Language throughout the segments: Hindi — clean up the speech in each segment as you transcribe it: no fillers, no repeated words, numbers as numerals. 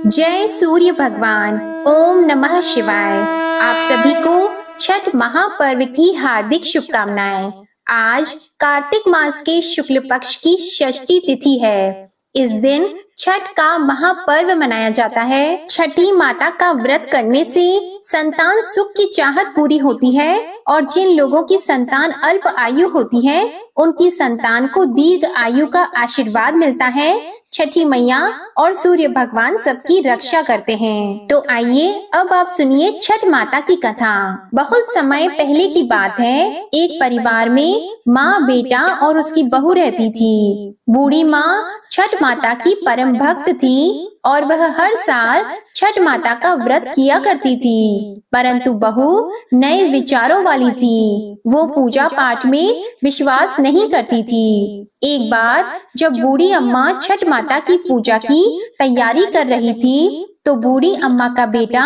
जय सूर्य भगवान। ओम नमः शिवाय। आप सभी को छठ महापर्व की हार्दिक शुभकामनाएं। आज कार्तिक मास के शुक्ल पक्ष की षष्ठी तिथि है। इस दिन छठ का महापर्व मनाया जाता है। छठी माता का व्रत करने से संतान सुख की चाहत पूरी होती है और जिन लोगों की संतान अल्प आयु होती है उनकी संतान को दीर्घ आयु का आशीर्वाद मिलता है। छठी मैया और सूर्य भगवान सबकी रक्षा करते हैं। तो आइए अब आप सुनिए छठ माता की कथा। बहुत समय पहले की बात है। एक परिवार में माँ, बेटा और उसकी बहू रहती थी। बूढ़ी माँ छठ माता की परम भक्त थी और वह हर साल छठ माता का व्रत किया करती थी, परंतु बहू नए विचारों वाली थी। वो पूजा पाठ में विश्वास नहीं करती थी। एक बार जब बूढ़ी अम्मा छठ माता की पूजा की तैयारी कर रही थी तो बूढ़ी अम्मा का बेटा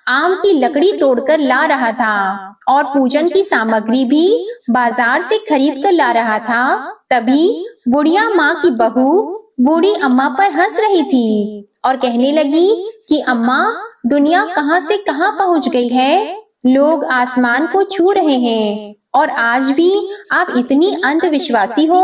आम की लकड़ी तोड़कर ला रहा था और पूजन की सामग्री भी बाजार से खरीद कर ला रहा था। तभी बुढ़िया माँ की बहू बूढ़ी अम्मा पर हंस रही थी और कहने लगी कि अम्मा, दुनिया कहाँ से कहाँ पहुँच गई है। लोग आसमान को छू रहे हैं और आज भी आप इतनी अंधविश्वासी हो।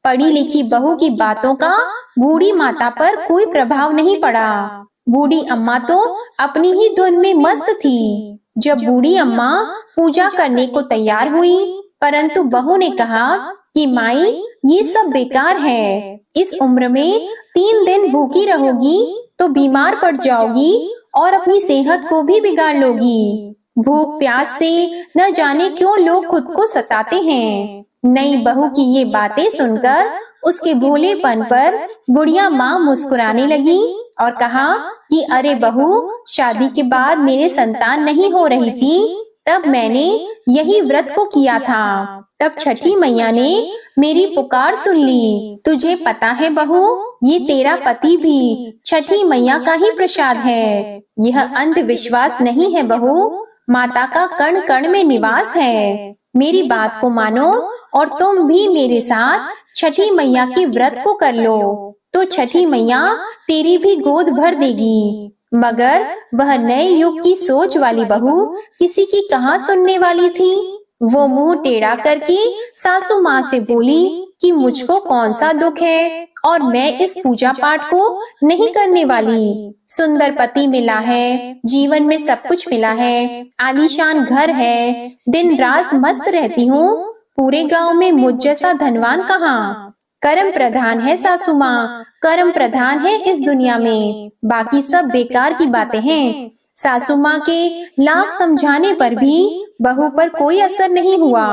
पढ़ी लिखी बहू की बातों का बूढ़ी माता पर कोई प्रभाव नहीं पड़ा। बूढ़ी अम्मा तो अपनी ही धुन में मस्त थी। जब बूढ़ी अम्मा पूजा करने को तैयार हुई, परंतु बहू ने कहा कि माई, ये सब बेकार है। इस उम्र में 3 दिन भूखी रहोगी तो बीमार पड़ जाओगी और अपनी सेहत को भी बिगाड़ लोगी। भूख प्यास से न जाने क्यों लोग खुद को सताते हैं। नई बहू की ये बातें सुनकर उसके भोलेपन पर बुढ़िया माँ मुस्कुराने लगी और कहा कि अरे बहू, शादी के बाद मेरे संतान नहीं हो रही थी, तब मैंने यही व्रत को किया था। तब छठी मैया ने मेरी पुकार सुन ली। तुझे पता है बहू, ये तेरा पति भी छठी मैया का ही प्रसाद है। यह अंधविश्वास नहीं है बहू, माता का कण कण में निवास है। मेरी बात को मानो और तुम भी मेरे साथ छठी मैया के व्रत को कर लो, तो छठी मैया तेरी भी गोद भर देगी। मगर वह नए युग की सोच वाली बहू किसी की कहाँ सुनने वाली थी। वो मुंह टेढ़ा करके सासू माँ से बोली कि मुझको कौन सा दुख है और मैं इस पूजा पाठ को नहीं करने वाली। सुंदर पति मिला है, जीवन में सब कुछ मिला है, आलीशान घर है, दिन रात मस्त रहती हूँ। पूरे गांव में मुझ जैसा धनवान कहाँ। कर्म प्रधान है सासू माँ, कर्म प्रधान है इस दुनिया में, बाकी सब बेकार की बातें हैं। सासू माँ के लाख समझाने पर भी बहू पर कोई असर नहीं हुआ।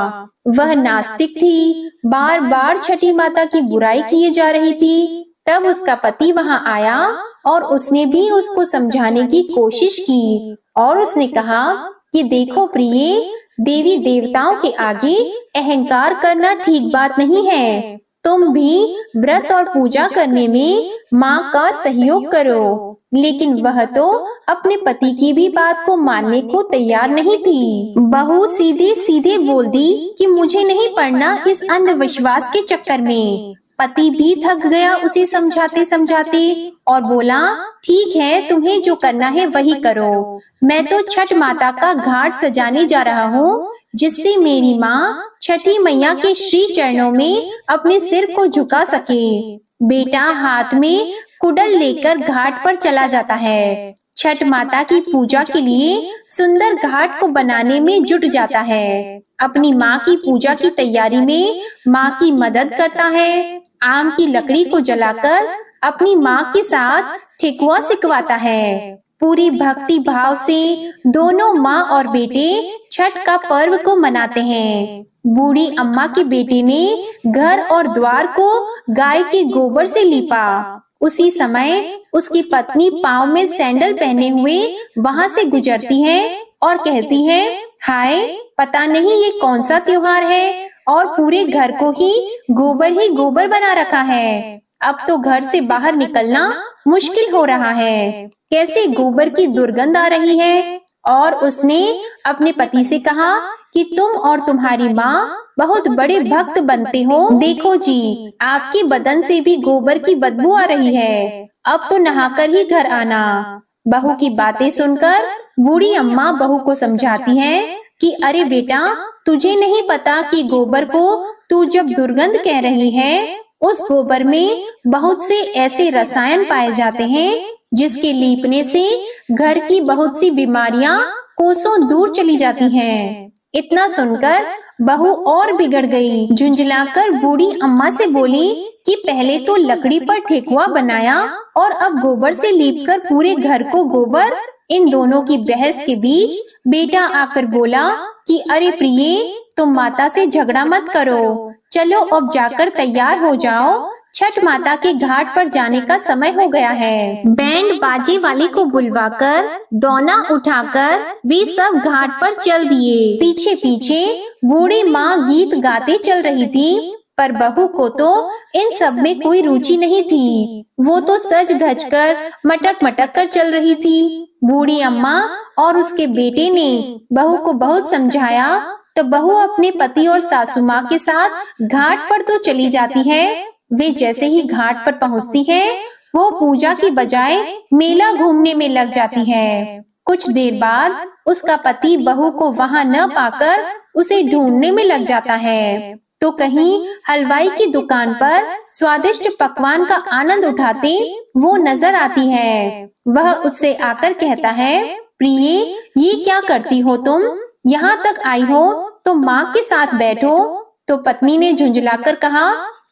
वह नास्तिक थी, बार बार छठी माता की बुराई किए जा रही थी। तब उसका पति वहाँ आया और उसने भी उसको समझाने की कोशिश की और उसने कहा कि देखो प्रिय, देवी देवताओं के आगे अहंकार करना ठीक बात नहीं है। तुम भी व्रत और पूजा करने में माँ का सहयोग करो। लेकिन वह तो अपने पति की भी बात को मानने को तैयार नहीं थी। बहू सीधे सीधे बोल दी कि मुझे नहीं पड़ना इस अंधविश्वास के चक्कर में। पति भी थक गया उसे समझाते समझाते और बोला, ठीक है, तुम्हें जो करना है वही करो। मैं तो छठ माता का घाट सजाने जा रहा हूँ, जिससे मेरी माँ छठी मैया के श्री चरणों में अपने सिर को झुका सके। बेटा हाथ में कुडल लेकर घाट पर चला जाता है। छठ माता की पूजा के लिए सुंदर घाट को बनाने में जुट जाता है। अपनी माँ की पूजा की तैयारी में माँ की मदद करता है। आम की लकड़ी को जलाकर अपनी माँ के साथ ठेकुआ सिकवाता है। पूरी भक्ति भाव से दोनों माँ और बेटे छठ का पर्व को मनाते हैं। बूढ़ी अम्मा के बेटे ने घर और द्वार को गाय के गोबर से लीपा। उसी समय उसकी पत्नी पाँव में सैंडल पहने हुए वहाँ से गुजरती है और कहती है, हाय, पता नहीं ये कौन सा त्योहार है और पूरे घर को ही गोबर बना रखा है। अब तो घर से बाहर निकलना मुश्किल हो रहा है। कैसे गोबर की दुर्गंध आ रही है और उसने अपने पति से कहा कि तुम और तुम्हारी माँ बहुत बड़े भक्त बनते हो। देखो जी, आपके बदन से भी गोबर की बदबू आ रही है, अब तो नहाकर ही घर आना। बहू की बातें सुनकर बूढ़ी अम्मा बहू को समझाती हैं कि अरे बेटा, तुझे नहीं पता कि गोबर को तू जब दुर्गंध कह रही है, उस गोबर में बहुत से ऐसे रसायन पाए जाते हैं जिसके लीपने से घर की बहुत सी बीमारियां कोसों दूर चली जाती हैं। इतना सुनकर बहू और बिगड़ गई। झुंझलाकर बूढ़ी अम्मा से बोली कि पहले तो लकड़ी पर ठेकुआ बनाया और अब गोबर से लीपकर पूरे घर को गोबर। इन दोनों की बहस के बीच बेटा आकर बोला कि अरे प्रिये, तुम माता से झगड़ा मत करो, चलो अब जाकर तैयार हो जाओ, छठ माता के घाट पर जाने का समय हो गया है। बैंड बाजे वाले को बुलवाकर दोना उठाकर वे सब घाट पर चल दिए। पीछे पीछे बूढ़ी माँ गीत गाते चल रही थी, पर बहू को तो इन सब में कोई रुचि नहीं थी। वो तो सज धज कर मटक मटक कर चल रही थी। बूढ़ी अम्मा और उसके बेटे ने बहू को बहुत समझाया तो बहू अपने पति और सासू माँ के साथ घाट पर तो चली जाती है। वे जैसे ही घाट पर पहुँचती है, वो पूजा की बजाय मेला घूमने में लग जाती है। कुछ देर बाद उसका पति बहू को वहाँ न पाकर उसे ढूंढने में लग जाता है। तो कहीं हलवाई की दुकान पर स्वादिष्ट पकवान का आनंद उठाते वो नजर आती है। वह उससे आकर कहता है, प्रिये, ये क्या करती हो तुम? यहाँ तक आई हो तो माँ के साथ बैठो। तो पत्नी ने झुंझलाकर कहा,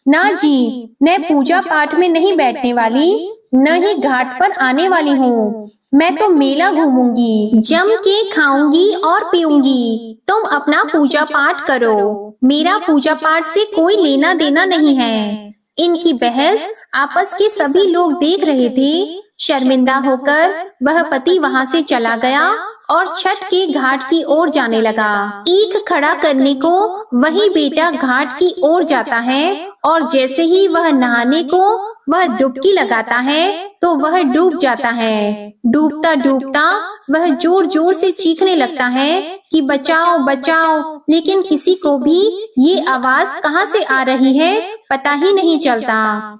ना जी, मैं पूजा पाठ में नहीं बैठने वाली, न ही घाट पर आने वाली हूँ। मैं तो मेला घूमूंगी, जम के खाऊंगी और पीऊंगी। तुम अपना पूजा पाठ करो, मेरा पूजा पाठ से कोई लेना देना नहीं है। इनकी बहस आपस के सभी लोग देख रहे थे। शर्मिंदा होकर वह पति वहाँ से चला गया और छठ के घाट की ओर जाने लगा। ईख खड़ा करने को वही बेटा घाट की ओर जाता है और जैसे ही वह नहाने को वह डुबकी लगाता है तो वह डूब जाता है। डूबता डूबता वह जोर जोर से चीखने लगता है कि बचाओ बचाओ, लेकिन किसी को भी ये आवाज कहाँ से आ रही है पता ही नहीं चलता।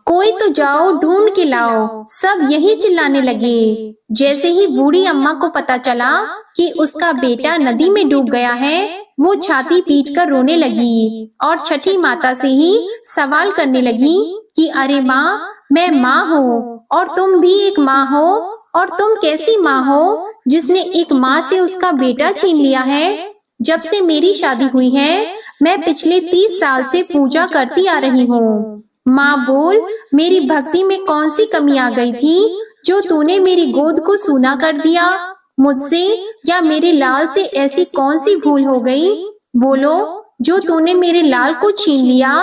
कोई तो जाओ ढूंढ के लाओ, सब यही चिल्लाने लगे। जैसे ही बूढ़ी अम्मा को पता चला कि उसका बेटा नदी में डूब गया है, वो छाती पीट कर रोने लगी और छठी माता से ही सवाल करने लगी कि अरे माँ, मैं माँ हूँ और तुम भी एक माँ हो, और तुम कैसी माँ हो जिसने एक माँ से उसका बेटा छीन लिया है। जब से मेरी शादी हुई है, मैं पिछले 30 साल से पूजा करती आ रही हूँ। माँ बोल, मेरी भक्ति में कौन सी कमी आ गई थी जो तूने मेरी गोद को सूना कर दिया? मुझसे या मेरे लाल से ऐसी कौन सी भूल हो गई? बोलो, जो तूने मेरे लाल को छीन लिया।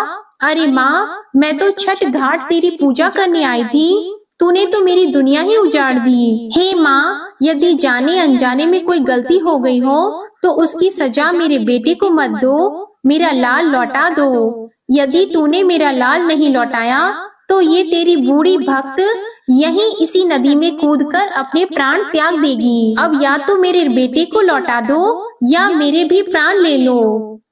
अरे माँ, मैं तो छठ घाट तेरी पूजा करने आई थी, तूने तो मेरी दुनिया ही उजाड़ दी। हे माँ, यदि जाने अनजाने में कोई गलती हो गई हो तो उसकी सजा मेरे बेटे को मत दो, मेरा लाल लौटा दो। यदि तूने मेरा लाल नहीं लौटाया तो ये तेरी बूढ़ी भक्त यहीं इसी नदी में कूदकर अपने प्राण त्याग देगी। अब या तो मेरे बेटे को लौटा दो या मेरे भी प्राण ले लो।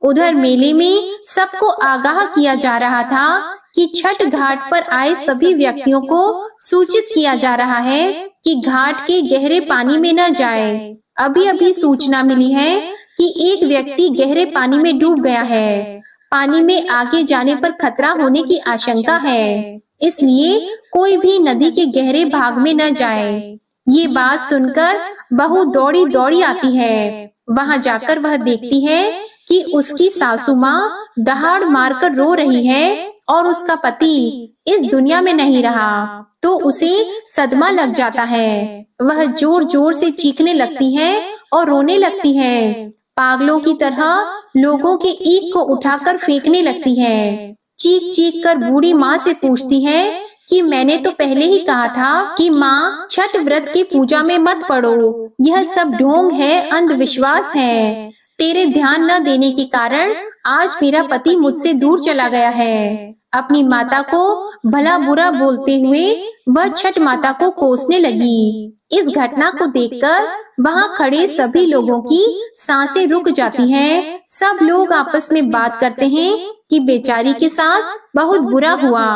उधर मेले में सबको आगाह किया जा रहा था कि छठ घाट पर आए सभी व्यक्तियों को सूचित किया जा रहा है कि घाट के गहरे पानी में न जाए। अभी अभी सूचना मिली है कि एक व्यक्ति गहरे पानी में डूब गया है। पानी में आगे जाने पर खतरा होने की आशंका है, इसलिए कोई भी नदी के गहरे भाग में न जाए। ये बात सुनकर बहू दौड़ी दौड़ी आती है। वहां जाकर वह देखती है कि उसकी सासू माँ दहाड़ मारकर रो रही है और उसका पति इस दुनिया में नहीं रहा। तो उसे सदमा लग जाता है। वह जोर जोर से चीखने लगती है और रोने लगती है। पागलों की तरह लोगों के ईख को उठाकर फेंकने लगती है। चीख चीख कर बूढ़ी माँ से पूछती है कि मैंने तो पहले ही कहा था कि माँ, छठ व्रत की पूजा में मत पड़ो, यह सब ढोंग है, अंधविश्वास है। तेरे ध्यान न देने के कारण आज मेरा पति मुझसे दूर चला गया है। अपनी माता को भला बुरा बोलते हुए वह छठ माता को कोसने लगी। इस घटना को देखकर वहां खड़े सभी लोगों की सांसें रुक जाती हैं। सब लोग आपस में बात करते हैं कि बेचारी के साथ बहुत बुरा हुआ,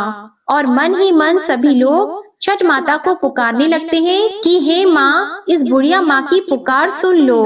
और मन ही मन सभी लोग छठ माता को पुकारने लगते हैं कि हे माँ, इस बुढ़िया माँ की पुकार सुन लो।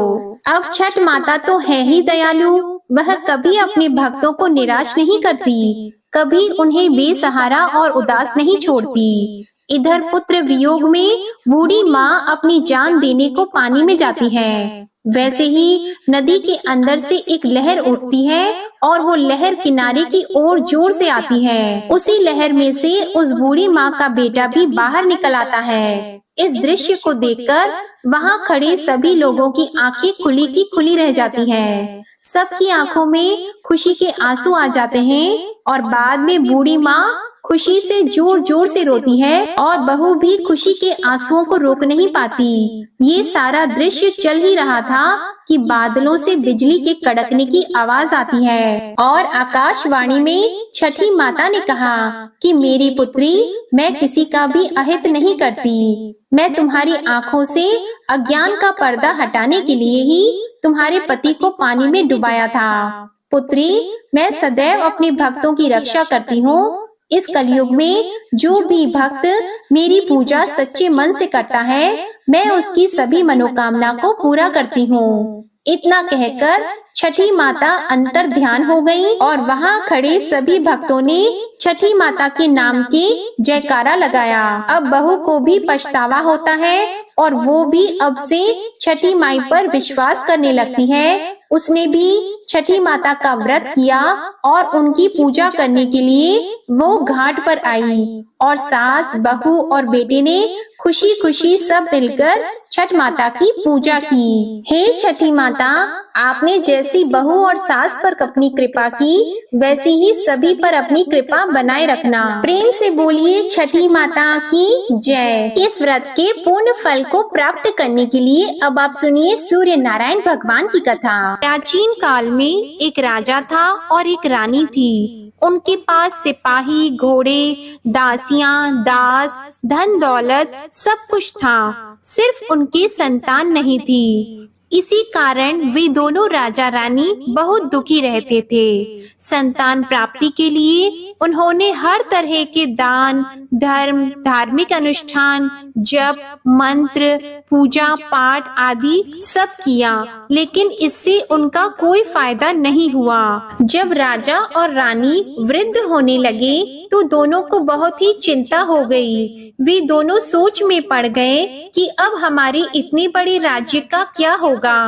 अब छठ माता तो है ही दयालु, वह कभी अपने भक्तों को निराश नहीं करती, कभी उन्हें बेसहारा और उदास नहीं छोड़ती। इधर पुत्र वियोग में बूढ़ी माँ अपनी जान देने को पानी में जाती है। वैसे ही नदी के अंदर से एक लहर उठती है और वो लहर किनारे की ओर जोर से आती है। उसी लहर में से उस बूढ़ी माँ का बेटा भी बाहर निकल आता है। इस दृश्य को देखकर वहां खड़े सभी लोगों की आंखें खुली की खुली रह जाती हैं। सबकी आंखों में खुशी के आंसू आ जाते हैं और बाद में बूढ़ी माँ खुशी से जोर जोर से रोती है और बहू भी खुशी के आंसुओं को रोक नहीं पाती। ये सारा दृश्य चल ही रहा था कि बादलों से बिजली के कड़कने की आवाज आती है और आकाशवाणी में छठी माता ने कहा कि मेरी पुत्री, मैं किसी का भी अहित नहीं करती। मैं तुम्हारी आंखों से अज्ञान का पर्दा हटाने के लिए ही तुम्हारे पति को पानी में डुबाया था। पुत्री, मैं सदैव अपने भक्तों की रक्षा करती हूँ। इस कलयुग में जो भी भक्त मेरी पूजा सच्चे मन से करता है, मैं उसकी सभी मनोकामना को पूरा करती हूँ। इतना कहकर छठी माता अंतर ध्यान हो गई और वहाँ खड़े सभी भक्तों ने छठी माता के नाम के जयकारा लगाया। अब बहू को भी पछतावा होता है और वो भी अब से छठी माई पर विश्वास करने लगती है। उसने भी छठी माता का व्रत किया और उनकी पूजा करने के लिए वो घाट पर आई और सास, बहू और बेटे ने खुशी खुशी सब मिलकर छठ माता की पूजा की। हे छठी माता, आपने जैसी बहू और सास पर अपनी कृपा की, वैसी ही सभी पर अपनी कृपा बनाए रखना। प्रेम से बोलिए छठी माता की जय। इस व्रत के पूर्ण फल को प्राप्त करने के लिए अब आप सुनिए सूर्य नारायण भगवान की कथा। प्राचीन काल में एक राजा था और एक रानी थी। उनके पास सिपाही, घोड़े, दासियां, दास, धन दौलत सब कुछ था, सिर्फ उनकी संतान नहीं थी। इसी कारण वे दोनों राजा रानी बहुत दुखी रहते थे। संतान प्राप्ति के लिए उन्होंने हर तरह के दान, धर्म, धार्मिक अनुष्ठान, जप, मंत्र, पूजा पाठ आदि सब किया, लेकिन इससे उनका कोई फायदा नहीं हुआ। जब राजा और रानी वृद्ध होने लगे तो दोनों को बहुत ही चिंता हो गई। वे दोनों सोच में पड़ गए कि अब हमारे इतने बड़े राज्य का क्या होगा,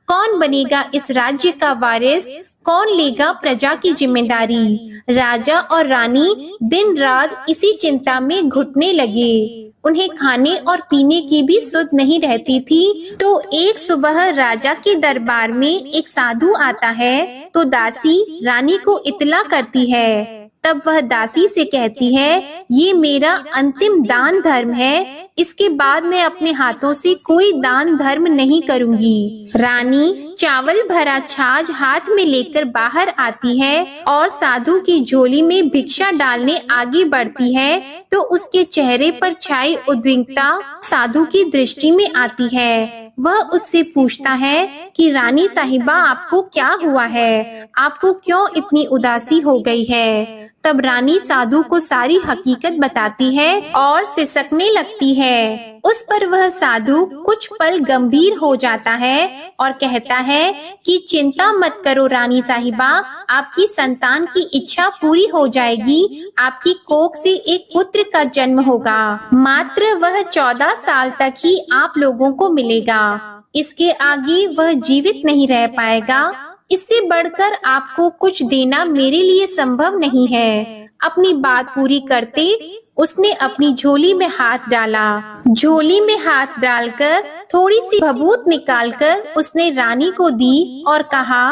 कौन बनेगा इस राज्य का वारिस, कौन लेगा प्रजा की जिम्मेदारी। राजा और रानी दिन रात इसी चिंता में घुटने लगे। उन्हें खाने और पीने की भी सुध नहीं रहती थी। तो एक सुबह राजा के दरबार में एक साधु आता है तो दासी रानी को इत्तला करती है। तब वह दासी से कहती है, ये मेरा अंतिम दान धर्म है, इसके बाद मैं अपने हाथों से कोई दान धर्म नहीं करूंगी। रानी चावल भरा छाछ हाथ में लेकर बाहर आती है और साधु की झोली में भिक्षा डालने आगे बढ़ती है तो उसके चेहरे पर छाई उद्विग्नता साधु की दृष्टि में आती है। वह उससे पूछता है कि रानी साहिबा, आपको क्या हुआ है, आपको क्यों इतनी उदासी हो गई है। तब रानी साधु को सारी हकीकत बताती है और सिसकने लगती है। उस पर वह साधु कुछ पल गंभीर हो जाता है और कहता है कि चिंता मत करो रानी साहिबा, आपकी संतान की इच्छा पूरी हो जाएगी। आपकी कोख से एक पुत्र का जन्म होगा, मात्र वह 14 साल तक ही आप लोगों को मिलेगा। इसके आगे वह जीवित नहीं रह पाएगा। इससे बढ़कर आपको कुछ देना मेरे लिए संभव नहीं है। अपनी बात पूरी करते उसने अपनी झोली में हाथ डाला। झोली में हाथ डालकर थोड़ी सी भभूत निकालकर उसने रानी को दी और कहा,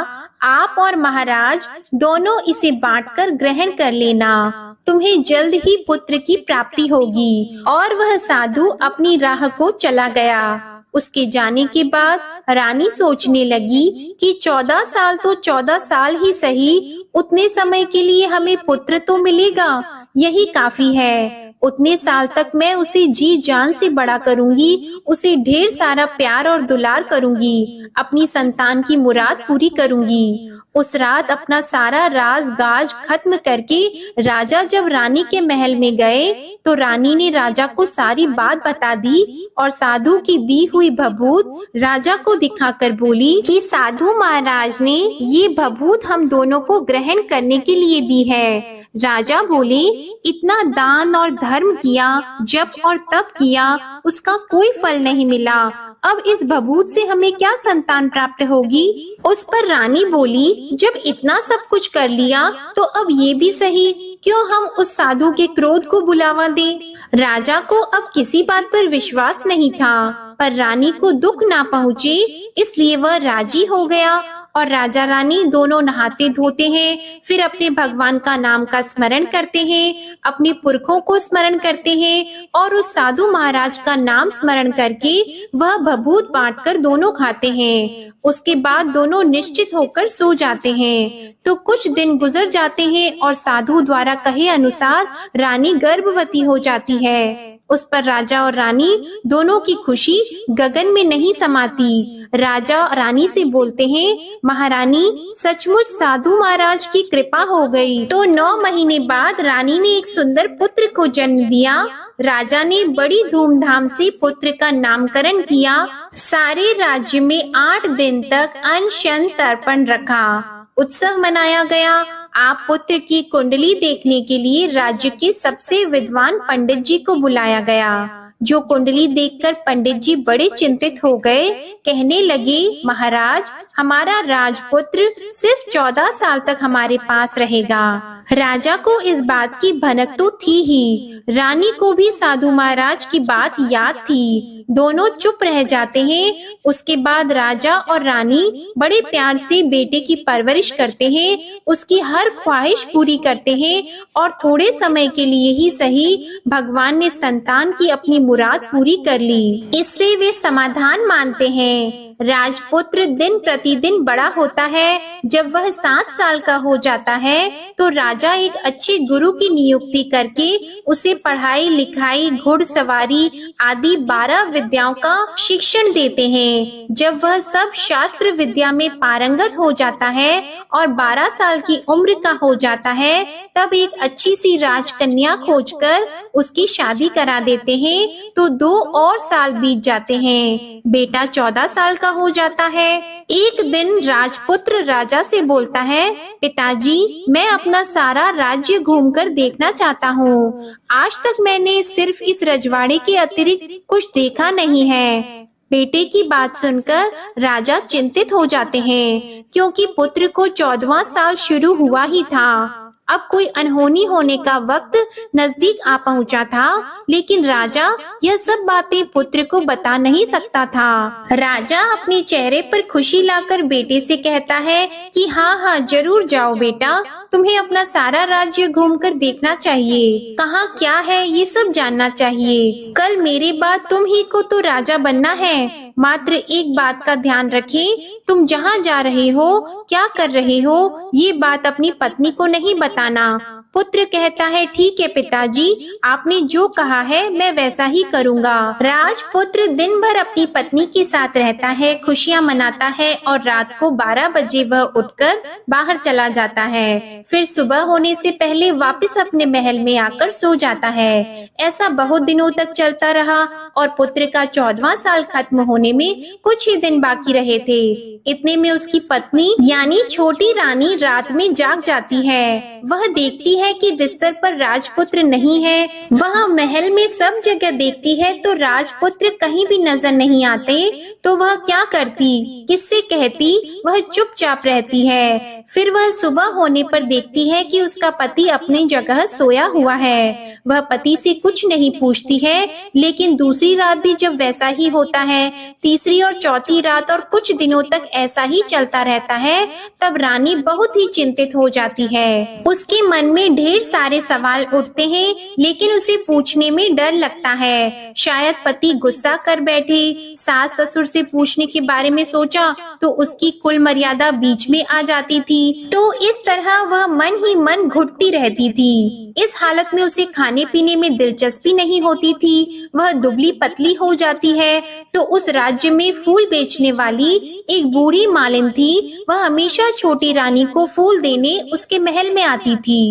आप और महाराज दोनों इसे बांटकर ग्रहण कर लेना, तुम्हें जल्द ही पुत्र की प्राप्ति होगी। और वह साधु अपनी राह को चला गया। उसके जाने के बाद रानी सोचने लगी कि 14 साल तो 14 साल ही सही, उतने समय के लिए हमें पुत्र तो मिलेगा, यही काफी है। उतने साल तक मैं उसे जी जान से बड़ा करूंगी, उसे ढेर सारा प्यार और दुलार करूंगी, अपनी संतान की मुराद पूरी करूंगी। उस रात अपना सारा राज गाज खत्म करके राजा जब रानी के महल में गए तो रानी ने राजा को सारी बात बता दी और साधु की दी हुई भभूत राजा को दिखाकर बोली कि साधु महाराज ने ये भभूत हम दोनों को ग्रहण करने के लिए दी है। राजा बोले, इतना दान और धर्म किया, जप और तप किया, उसका कोई फल नहीं मिला। अब इस भभूत से हमें क्या संतान प्राप्त होगी? उस पर रानी बोली, जब इतना सब कुछ कर लिया तो अब ये भी सही, क्यों हम उस साधु के क्रोध को बुलावा दें? राजा को अब किसी बात पर विश्वास नहीं था, पर रानी को दुख ना पहुँचे इसलिए वह राजी हो गया और राजा रानी दोनों नहाते धोते हैं, फिर अपने भगवान का नाम का स्मरण करते हैं, अपने पुरखों को स्मरण करते हैं और उस साधु महाराज का नाम स्मरण करके वह भभूत बांटकर दोनों खाते हैं। उसके बाद दोनों निश्चित होकर सो जाते हैं। तो कुछ दिन गुजर जाते हैं और साधु द्वारा कहे अनुसार रानी गर्भवती हो जाती है। उस पर राजा और रानी दोनों की खुशी गगन में नहीं समाती। राजा रानी से बोलते हैं, महारानी सचमुच साधु महाराज की कृपा हो गई। तो 9 महीने बाद रानी ने एक सुंदर पुत्र को जन्म दिया। राजा ने बड़ी धूमधाम से पुत्र का नामकरण किया। सारे राज्य में 8 दिन तक अनशन तर्पण रखा, उत्सव मनाया गया। आप पुत्र की कुंडली देखने के लिए राज्य के सबसे विद्वान पंडित जी को बुलाया गया। जो कुंडली देखकर पंडित जी बड़े चिंतित हो गए, कहने लगे, महाराज हमारा राजपुत्र सिर्फ 14 साल तक हमारे पास रहेगा। राजा को इस बात की भनक तो थी ही, रानी को भी साधु महाराज की बात याद थी। दोनों चुप रह जाते हैं। उसके बाद राजा और रानी बड़े प्यार से बेटे की परवरिश करते हैं, उसकी हर ख्वाहिश पूरी करते हैं और थोड़े समय के लिए ही सही भगवान ने संतान की अपनी मुराद पूरी कर ली। इससे वे समाधान मानते हैं। राजपुत्र दिन प्रतिदिन बड़ा होता है। जब वह 7 साल का हो जाता है तो राजा एक अच्छे गुरु की नियुक्ति करके उसे पढ़ाई लिखाई घुड़सवारी आदि 12 विद्याओं का शिक्षण देते हैं। जब वह सब शास्त्र विद्या में पारंगत हो जाता है और 12 साल की उम्र का हो जाता है तब एक अच्छी सी राजकन्या खोजकर उसकी शादी करा देते हैं। तो 2 और साल बीत जाते हैं। बेटा 14 साल का हो जाता है। एक दिन राजपुत्र राजा से बोलता है, पिताजी मैं अपना सारा राज्य घूमकर देखना चाहता हूँ। आज तक मैंने सिर्फ इस रजवाड़े के अतिरिक्त कुछ देखा नहीं है। बेटे की बात सुनकर राजा चिंतित हो जाते हैं, क्योंकि पुत्र को 14वां साल शुरू हुआ ही था। अब कोई अनहोनी होने का वक्त नजदीक आ पहुंचा था, लेकिन राजा यह सब बातें पुत्र को बता नहीं सकता था। राजा अपने चेहरे पर खुशी लाकर बेटे से कहता है कि हाँ जरूर जाओ बेटा, तुम्हें अपना सारा राज्य घूमकर देखना चाहिए, कहाँ क्या है ये सब जानना चाहिए। कल मेरे बाद तुम ही को तो राजा बनना है। मात्र एक बात का ध्यान रखें, तुम जहाँ जा रहे हो, क्या कर रहे हो, ये बात अपनी पत्नी को नहीं बताना। पुत्र कहता है, ठीक है पिताजी, आपने जो कहा है मैं वैसा ही करूँगा। राजपुत्र दिन भर अपनी पत्नी के साथ रहता है, खुशियाँ मनाता है और रात को 12 बजे वह उठकर बाहर चला जाता है। फिर सुबह होने से पहले वापस अपने महल में आकर सो जाता है। ऐसा बहुत दिनों तक चलता रहा और पुत्र का 14वां साल खत्म होने में कुछ ही दिन बाकी रहे थे। इतने में उसकी पत्नी यानी छोटी रानी रात में जाग जाती है। वह देखती है कि बिस्तर पर राजपुत्र नहीं है। वह महल में सब जगह देखती है तो राजपुत्र कहीं भी नजर नहीं आते। तो वह क्या करती, किससे कहती? वह चुपचाप रहती है। फिर वह सुबह होने पर देखती है कि उसका पति अपनी जगह सोया हुआ है। वह पति से कुछ नहीं पूछती है, लेकिन दूसरी रात भी जब वैसा ही होता है, तीसरी और चौथी रात और कुछ दिनों तक ऐसा ही चलता रहता है, तब रानी बहुत ही चिंतित हो जाती है। उसके मन में ढेर सारे सवाल उठते हैं, लेकिन उसे पूछने में डर लगता है। शायद पति गुस्सा कर बैठे, सास ससुर उससे पूछने के बारे में सोचा तो उसकी कुल मर्यादा बीच में आ जाती थी। तो इस तरह वह मन ही मन घुटती रहती थी। इस हालत में उसे खाने पीने में दिलचस्पी नहीं होती थी। वह दुबली पतली हो जाती है। तो उस राज्य में फूल बेचने वाली एक बूढ़ी मालिन थी। वह हमेशा छोटी रानी को फूल देने उसके महल में आती थी।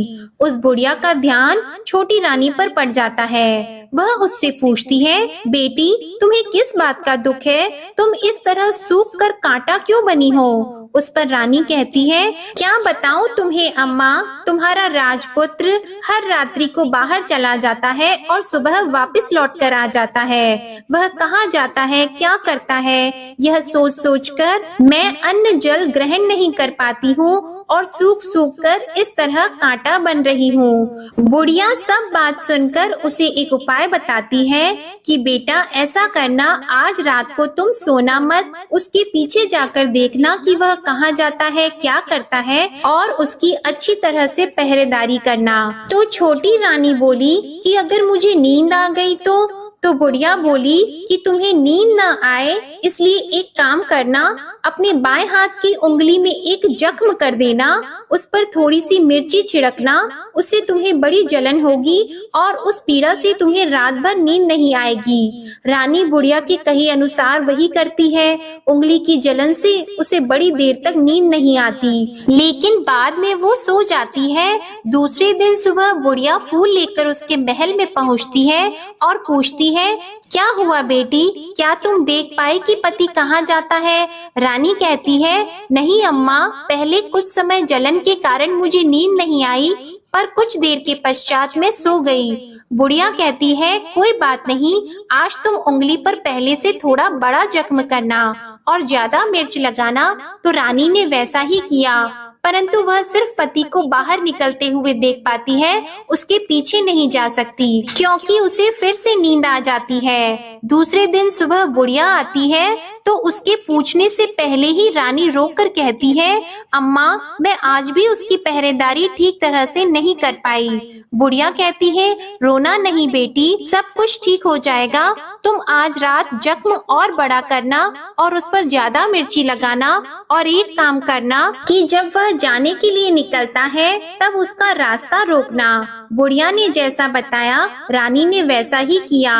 उस बुढ़िया का ध्यान छोटी रानी पर पड़ जाता है। वह उससे पूछती है, बेटी तुम्हें किस बात का दुख है? तुम इस तरह सूख कर कांटा क्यों बनी हो? उस पर रानी कहती है, क्या बताऊं तुम्हें अम्मा, तुम्हारा राजपुत्र हर रात्रि को बाहर चला जाता है और सुबह वापस लौट कर आ जाता है। वह कहाँ जाता है, क्या करता है, यह सोच सोच कर मैं अन्न जल ग्रहण नहीं कर पाती हूँ और सूख सूख कर इस तरह कांटा बन रही हूँ। बुढ़िया सब बात सुनकर उसे एक उपाय बताती है कि बेटा ऐसा करना, आज रात को तुम सोना मत, उसके पीछे जाकर देखना कि वह कहाँ जाता है, क्या करता है और उसकी अच्छी तरह से पहरेदारी करना। तो छोटी रानी बोली कि अगर मुझे नींद आ गई तो बुढ़िया बोली कि तुम्हें नींद ना आए इसलिए एक काम करना, अपने बाएं हाथ की उंगली में एक जख्म कर देना, उस पर थोड़ी सी मिर्ची छिड़कना, उससे तुम्हें बड़ी जलन होगी और उस पीड़ा से तुम्हें रात भर नींद नहीं आएगी। रानी बुढ़िया के कहे अनुसार वही करती है। उंगली की जलन से उसे बड़ी देर तक नींद नहीं आती, लेकिन बाद में वो सो जाती है। दूसरे दिन सुबह बुढ़िया फूल लेकर उसके महल में पहुंचती है और पूछती है, क्या हुआ बेटी, क्या तुम देख पाई कि पति कहाँ जाता है? रानी कहती है, नहीं अम्मा, पहले कुछ समय जलन के कारण मुझे नींद नहीं आई, पर कुछ देर के पश्चात मैं सो गई। बुढ़िया कहती है, कोई बात नहीं, आज तुम उंगली पर पहले से थोड़ा बड़ा जख्म करना और ज्यादा मिर्च लगाना। तो रानी ने वैसा ही किया, परंतु वह सिर्फ पति को बाहर निकलते हुए देख पाती है, उसके पीछे नहीं जा सकती क्योंकि उसे फिर से नींद आ जाती है। दूसरे दिन सुबह बुढ़िया आती है तो उसके पूछने से पहले ही रानी रोककर कहती है, अम्मा, मैं आज भी उसकी पहरेदारी ठीक तरह से नहीं कर पाई। बुढ़िया कहती है, रोना नहीं बेटी, सब कुछ ठीक हो जाएगा। तुम आज रात जख्म और बड़ा करना और उस पर ज्यादा मिर्ची लगाना और एक काम करना कि जब वह जाने के लिए निकलता है तब उसका रास्ता रोकना। बुढ़िया ने जैसा बताया रानी ने वैसा ही किया।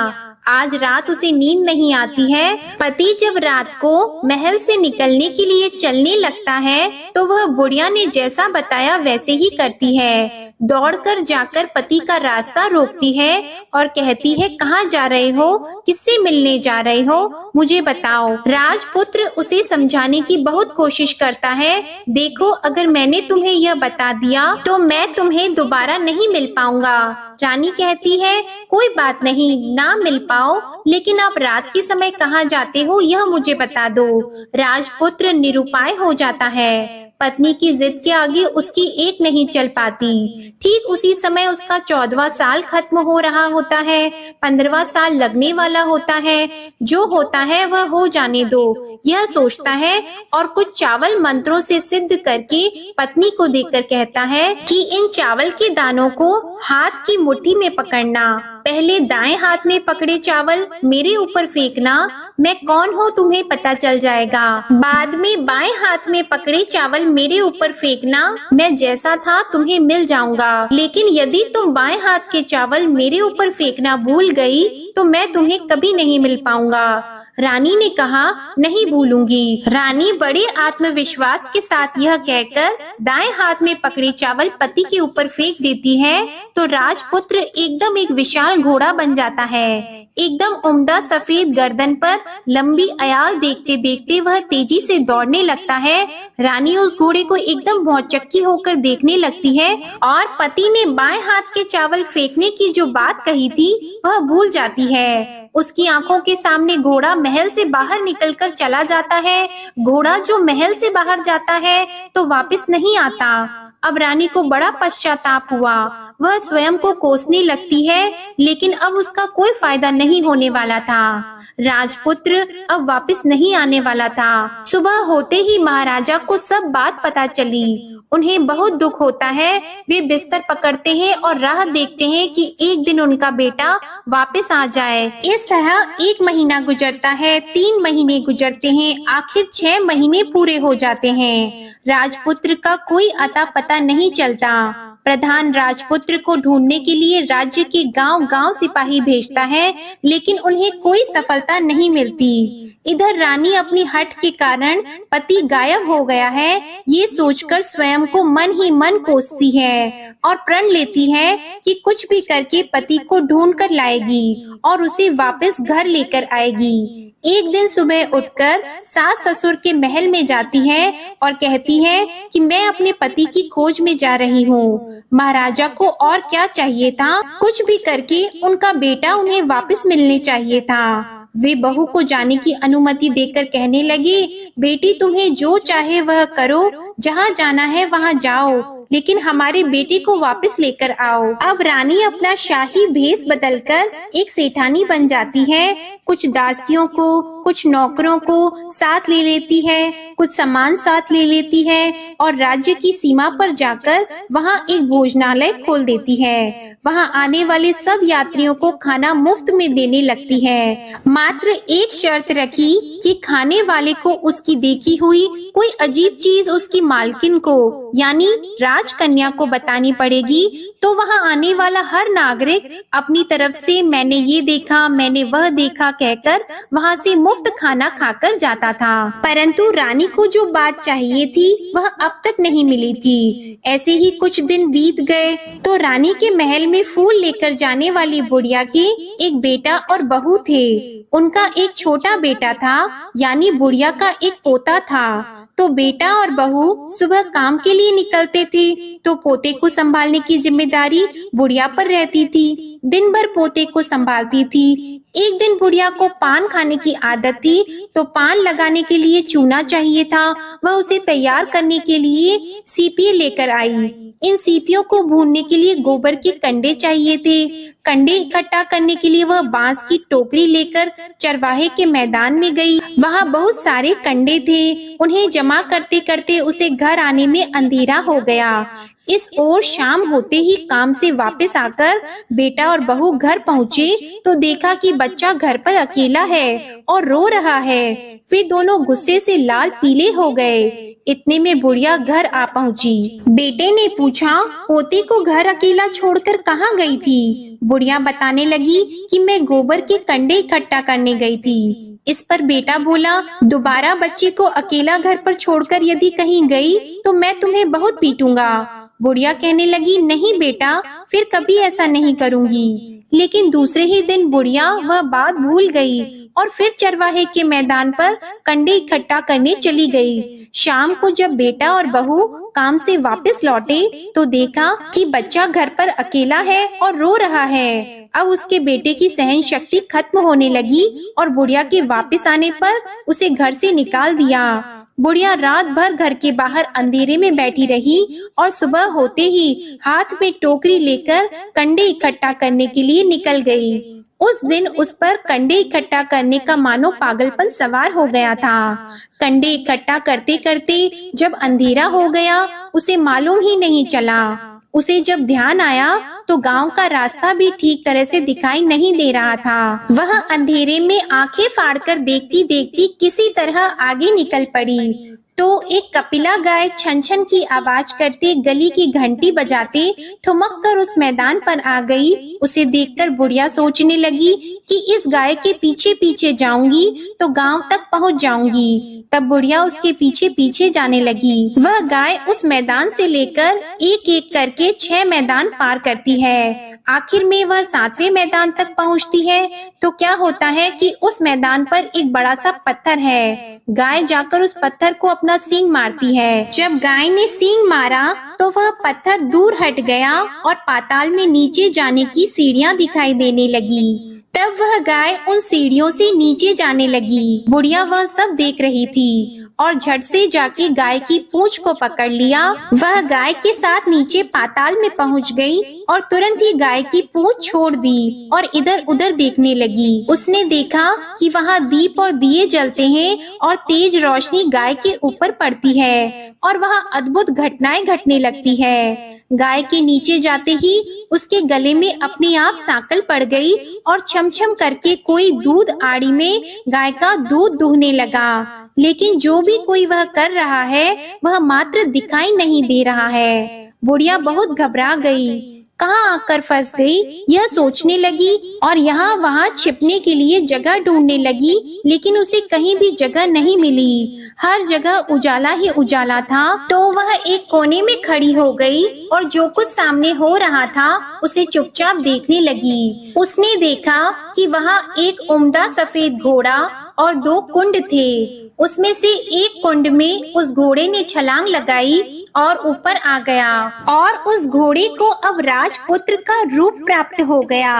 आज रात उसे नींद नहीं आती है। पति जब रात को महल से निकलने के लिए चलने लगता है तो वह बुढ़िया ने जैसा बताया वैसे ही करती है। दौड़कर जाकर पति का रास्ता रोकती है और कहती है, कहाँ जा रहे हो, किससे मिलने जा रहे हो, मुझे बताओ। राजपुत्र उसे समझाने की बहुत कोशिश करता है, देखो अगर मैंने तुम्हें यह बता दिया तो मैं तुम्हें दोबारा नहीं मिल पाऊंगा। रानी कहती है, कोई बात नहीं, ना मिल पाओ, लेकिन आप रात के समय कहाँ जाते हो यह मुझे बता दो। राजपुत्र निरुपाय हो जाता है। पत्नी की जिद के आगे उसकी एक नहीं चल पाती। ठीक उसी समय उसका 14वां साल खत्म हो रहा होता है, 15वां साल लगने वाला होता है। जो होता है वह हो जाने दो, यह सोचता है और कुछ चावल मंत्रों से सिद्ध करके पत्नी को देकर कहता है कि इन चावल के दानों को हाथ की मुट्ठी में पकड़ना, पहले दाएं हाथ में पकड़े चावल मेरे ऊपर फेंकना, मैं कौन हूँ तुम्हें पता चल जाएगा। बाद में बाएं हाथ में पकड़े चावल मेरे ऊपर फेंकना, मैं जैसा था तुम्हें मिल जाऊंगा। लेकिन यदि तुम बाएं हाथ के चावल मेरे ऊपर फेंकना भूल गई तो मैं तुम्हें कभी नहीं मिल पाऊंगा। रानी ने कहा, नहीं भूलूंगी। रानी बड़े आत्मविश्वास के साथ यह कहकर दाएं हाथ में पकड़े चावल पति के ऊपर फेंक देती है तो राजपुत्र एकदम एक विशाल घोड़ा बन जाता है। एकदम उम्दा सफेद गर्दन पर लंबी अयाल देखते देखते वह तेजी से दौड़ने लगता है। रानी उस घोड़े को एकदम भौचक्की होकर देखने लगती है और पति ने बाएं हाथ के चावल फेंकने की जो बात कही थी वह भूल जाती है। उसकी आंखों के सामने घोड़ा महल से बाहर निकलकर चला जाता है। घोड़ा जो महल से बाहर जाता है तो वापस नहीं आता। अब रानी को बड़ा पश्चाताप हुआ। वह स्वयं को कोसने लगती है, लेकिन अब उसका कोई फायदा नहीं होने वाला था। राजपुत्र अब वापस नहीं आने वाला था। सुबह होते ही महाराजा को सब बात पता चली। उन्हें बहुत दुख होता है। वे बिस्तर पकड़ते हैं और राह देखते हैं कि एक दिन उनका बेटा वापस आ जाए। इस तरह 1 महीना गुजरता है, 3 महीने गुजरते हैं, आखिर 6 महीने पूरे हो जाते हैं। राजपुत्र का कोई अता पता नहीं चलता। प्रधान राजपुत्र को ढूंढने के लिए राज्य के गांव-गांव सिपाही भेजता है, लेकिन उन्हें कोई सफलता नहीं मिलती। इधर रानी अपनी हठ के कारण पति गायब हो गया है, ये सोचकर स्वयं को मन ही मन कोसती है और प्रण लेती है कि कुछ भी करके पति को ढूंढ कर लाएगी और उसे वापस घर लेकर आएगी। एक दिन सुबह उठकर सास ससुर के महल में जाती है और कहती है कि मैं अपने पति की खोज में जा रही हूँ। महाराजा को और क्या चाहिए था, कुछ भी करके उनका बेटा उन्हें वापस मिलने चाहिए था। वे बहू को जाने की अनुमति देकर कहने लगे, बेटी तुम्हें जो चाहे वह करो, जहाँ जाना है वहाँ जाओ, लेकिन हमारे बेटे को वापस लेकर आओ। अब रानी अपना शाही भेष बदलकर एक सेठानी बन जाती है। कुछ दासियों को, कुछ नौकरों को साथ ले लेती है, कुछ सामान साथ ले लेती है और राज्य की सीमा पर जाकर वहाँ एक भोजनालय खोल देती है। वहाँ आने वाले सब यात्रियों को खाना मुफ्त में देने लगती है। मात्र एक शर्त रखी कि खाने वाले को उसकी देखी हुई कोई अजीब चीज उसकी मालकिन को यानी राजकन्या को बतानी पड़ेगी, तो वहाँ आने वाला हर नागरिक अपनी तरफ से मैंने ये देखा, मैंने वह देखा कहकर वहाँ से मुफ्त खाना खाकर जाता था। परंतु रानी को जो बात चाहिए थी वह अब तक नहीं मिली थी। ऐसे ही कुछ दिन बीत गए तो रानी के महल में फूल लेकर जाने वाली बुढ़िया के एक बेटा और बहू थे। उनका एक छोटा बेटा था, यानी बुढ़िया का एक पोता था। तो बेटा और बहू सुबह काम के लिए निकलते थे, तो पोते को संभालने की जिम्मेदारी बुढ़िया पर रहती थी। दिन भर पोते को संभालती थी। एक दिन बुढ़िया को पान खाने की आदत थी, तो पान लगाने के लिए चूना चाहिए था। वह उसे तैयार करने के लिए सीपियां लेकर आई। इन सीपियों को भूनने के लिए गोबर के कंडे चाहिए थे। कंडे इकट्ठा करने के लिए वह बांस की टोकरी लेकर चरवाहे के मैदान में गई। वहाँ बहुत सारे कंडे थे। उन्हें जमा करते करते उसे घर आने में अंधेरा हो गया। इस ओर शाम होते ही काम से वापस आकर बेटा और बहू घर पहुँचे तो देखा कि बच्चा घर पर अकेला है और रो रहा है। वे दोनों गुस्से से लाल पीले हो गए। इतने में बुढ़िया घर आ पहुँची। बेटे ने पूछा, पोते को घर अकेला छोड़कर कहाँ गई थी? बुढ़िया बताने लगी कि मैं गोबर के कंडे इकट्ठा करने गई थी। इस पर बेटा बोला, दोबारा बच्चे को अकेला घर पर छोड़कर यदि कहीं गई तो मैं तुम्हें बहुत पीटूंगा। बुढ़िया कहने लगी, नहीं बेटा, फिर कभी ऐसा नहीं करूंगी। लेकिन दूसरे ही दिन बुढ़िया वह बात भूल गई और फिर चरवाहे के मैदान पर कंडे इकट्ठा करने चली गई। शाम को जब बेटा और बहू काम से वापस लौटे तो देखा कि बच्चा घर पर अकेला है और रो रहा है। अब उसके बेटे की सहन शक्ति खत्म होने लगी और बुढ़िया के वापस आने पर उसे घर से निकाल दिया। बुढ़िया रात भर घर के बाहर अंधेरे में बैठी रही और सुबह होते ही हाथ में टोकरी लेकर कंडे इकट्ठा करने के लिए निकल गई। उस दिन उस पर कंडे इकट्ठा करने का मानो पागलपन सवार हो गया था। कंडे इकट्ठा करते करते जब अंधेरा हो गया उसे मालूम ही नहीं चला। उसे जब ध्यान आया तो गांव का रास्ता भी ठीक तरह से दिखाई नहीं दे रहा था। वह अंधेरे में आंखें फाड़कर देखती देखती किसी तरह आगे निकल पड़ी तो एक कपिला गाय छन छन की आवाज करते गली की घंटी बजाते ठुमक कर उस मैदान पर आ गई। उसे देखकर बुढ़िया सोचने लगी कि इस गाय के पीछे पीछे जाऊंगी तो गांव तक पहुंच जाऊंगी। तब बुढ़िया उसके पीछे पीछे जाने लगी। वह गाय उस मैदान से लेकर एक एक करके 6 मैदान पार करती है। आखिर में वह 7वें मैदान तक पहुंचती है तो क्या होता है कि उस मैदान पर एक बड़ा सा पत्थर है। गाय जाकर उस पत्थर को अपना सींग मारती है। जब गाय ने सींग मारा तो वह पत्थर दूर हट गया और पाताल में नीचे जाने की सीढ़ियां दिखाई देने लगी। तब वह गाय उन सीढ़ियों से नीचे जाने लगी। बुढ़िया वह सब देख रही थी और झट से जाके गाय की पूंछ को पकड़ लिया। वह गाय के साथ नीचे पाताल में पहुंच गई और तुरंत ही गाय की पूंछ छोड़ दी और इधर उधर देखने लगी। उसने देखा कि वहाँ दीप और दिए जलते हैं और तेज रोशनी गाय के ऊपर पड़ती है और वहाँ अद्भुत घटनाएं घटने लगती है। गाय के नीचे जाते ही उसके गले में अपने आप सांकल पड़ गई और छम छम करके कोई दूध आड़ी में गाय का दूध दूहने लगा। लेकिन जो भी कोई वह कर रहा है वह मात्र दिखाई नहीं दे रहा है। बुढ़िया बहुत घबरा गई, कहाँ आकर फंस गई यह सोचने लगी और यहाँ वहाँ छिपने के लिए जगह ढूंढने लगी, लेकिन उसे कहीं भी जगह नहीं मिली। हर जगह उजाला ही उजाला था। तो वह एक कोने में खड़ी हो गई और जो कुछ सामने हो रहा था उसे चुपचाप देखने लगी। उसने देखा कि वहाँ एक उम्दा सफेद घोड़ा और 2 कुंड थे। उसमें से एक कुंड में उस घोड़े ने छलांग लगाई और ऊपर आ गया और उस घोड़े को अब राजपुत्र का रूप प्राप्त हो गया।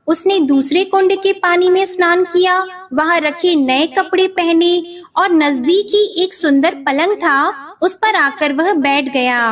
उसने दूसरे कुंड के पानी में स्नान किया, वहाँ रखे नए कपड़े पहने और नजदीक ही एक सुंदर पलंग था, उस पर आकर वह बैठ गया।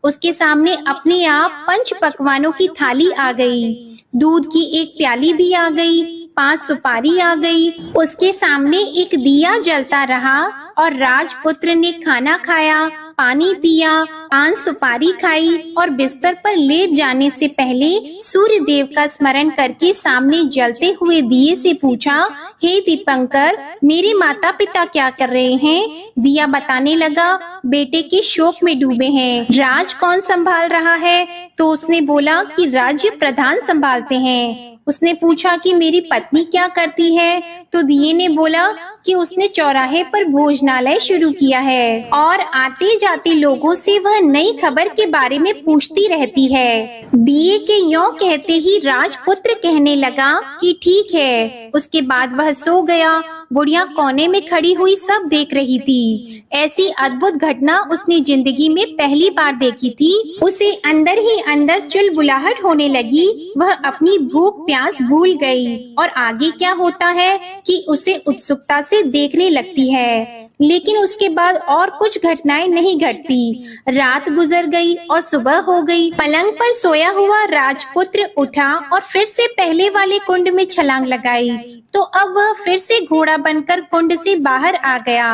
उसके सामने अपने आप 5 पकवानों की थाली आ गई, दूध की एक प्याली भी आ गई, 5 सुपारी आ गई। उसके सामने एक दिया जलता रहा और राजपुत्र ने खाना खाया, पानी पिया, 5 सुपारी खाई और बिस्तर पर लेट जाने से पहले सूर्य देव का स्मरण करके सामने जलते हुए दिए से पूछा, हे दीपंकर, मेरे माता पिता क्या कर रहे हैं? दिया बताने लगा, बेटे के शोक में डूबे हैं। राज कौन संभाल रहा है? तो उसने बोला कि राज्य प्रधान संभालते हैं। उसने पूछा कि मेरी पत्नी क्या करती है? तो दिए ने बोला कि उसने चौराहे पर भोजनालय शुरू किया है और आते जाते लोगों से वह नई खबर के बारे में पूछती रहती है। दिए के यों कहते ही राजपुत्र कहने लगा कि ठीक है। उसके बाद वह सो गया। बुढ़िया कोने में खड़ी हुई सब देख रही थी। ऐसी अद्भुत घटना उसने जिंदगी में पहली बार देखी थी। उसे अंदर ही अंदर चुलबुलाहट होने लगी। वह अपनी भूख प्यास भूल गई और आगे क्या होता है कि उसे उत्सुकता से देखने लगती है। लेकिन उसके बाद और कुछ घटनाएं नहीं घटती। रात गुजर गई और सुबह हो गई। पलंग पर सोया हुआ राजपुत्र उठा और फिर से पहले वाले कुंड में छलांग लगाई। तो अब वह फिर से घोड़ा बनकर कुंड से बाहर आ गया।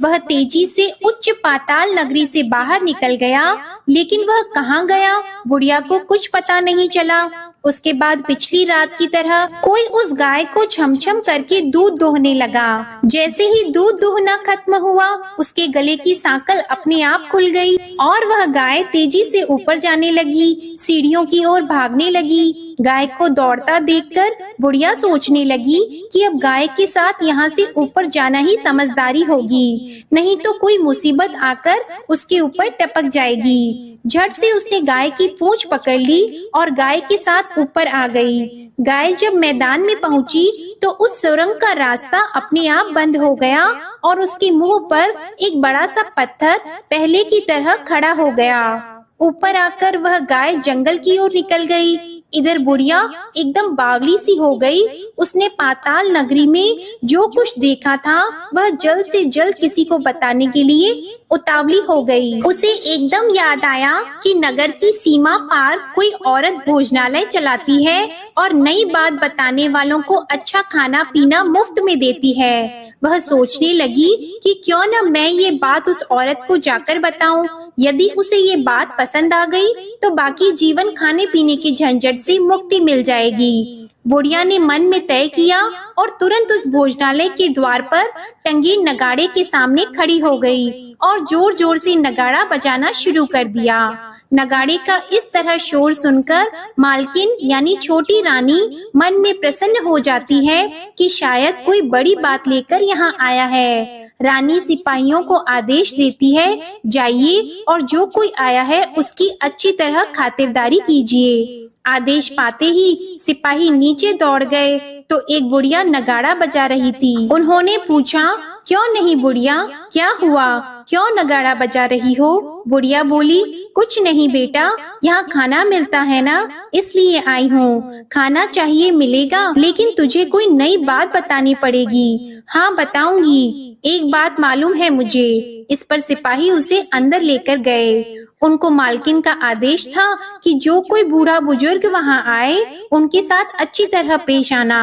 वह तेजी से उच्च पाताल नगरी से बाहर निकल गया, लेकिन वह कहाँ गया बुढ़िया को कुछ पता नहीं चला। उसके बाद पिछली रात की तरह कोई उस गाय को छमछम करके दूध दोहने लगा। जैसे ही दूध दोहना खत्म हुआ, उसके गले की सांकल अपने आप खुल गई और वह गाय तेजी से ऊपर जाने लगी, सीढ़ियों की ओर भागने लगी। गाय को दौड़ता देखकर बुढ़िया सोचने लगी कि अब गाय के साथ यहाँ से ऊपर जाना ही समझदारी होगी, नहीं तो कोई मुसीबत आकर उसके ऊपर टपक जाएगी। झट से उसने गाय की पूंछ पकड़ ली और गाय के साथ ऊपर आ गई। गाय जब मैदान में पहुंची तो उस सुरंग का रास्ता अपने आप बंद हो गया और उसके मुंह पर एक बड़ा सा पत्थर पहले की तरह खड़ा हो गया। ऊपर आकर वह गाय जंगल की ओर निकल गई। इधर बुढ़िया एकदम बावली सी हो गई। उसने पाताल नगरी में जो कुछ देखा था वह जल्द से जल्द किसी को बताने के लिए उतावली हो गई। उसे एकदम याद आया कि नगर की सीमा पार कोई औरत भोजनालय चलाती है और नई बात बताने वालों को अच्छा खाना पीना मुफ्त में देती है। वह सोचने लगी कि क्यों न मैं ये बात उस औरत को जाकर बताऊं। यदि उसे ये बात पसंद आ गई तो बाकी जीवन खाने पीने की झंझट से मुक्ति मिल जाएगी। बुढ़िया ने मन में तय किया और तुरंत उस भोजनालय के द्वार पर टंगे नगाड़े के सामने खड़ी हो गई और जोर जोर से नगाड़ा बजाना शुरू कर दिया। नगाड़े का इस तरह शोर सुनकर मालकिन यानी छोटी रानी मन में प्रसन्न हो जाती है कि शायद कोई बड़ी बात लेकर यहाँ आया है। रानी सिपाहियों को आदेश देती है, जाइए और जो कोई आया है उसकी अच्छी तरह खातिरदारी कीजिए। आदेश पाते ही सिपाही नीचे दौड़ गए तो एक बुढ़िया नगाड़ा बजा रही थी। उन्होंने पूछा, क्यों नहीं बुढ़िया, क्या हुआ? क्यों नगाड़ा बजा रही हो? बुढ़िया बोली, कुछ नहीं बेटा, यहाँ खाना मिलता है ना, इसलिए आई हूँ। खाना चाहिए मिलेगा, लेकिन तुझे कोई नई बात बतानी पड़ेगी। हाँ बताऊंगी, एक बात मालूम है मुझे। इस पर सिपाही उसे अंदर लेकर गए। उनको मालकिन का आदेश था कि जो कोई बूढ़ा बुजुर्ग वहाँ आए, उनके साथ अच्छी तरह पेश आना,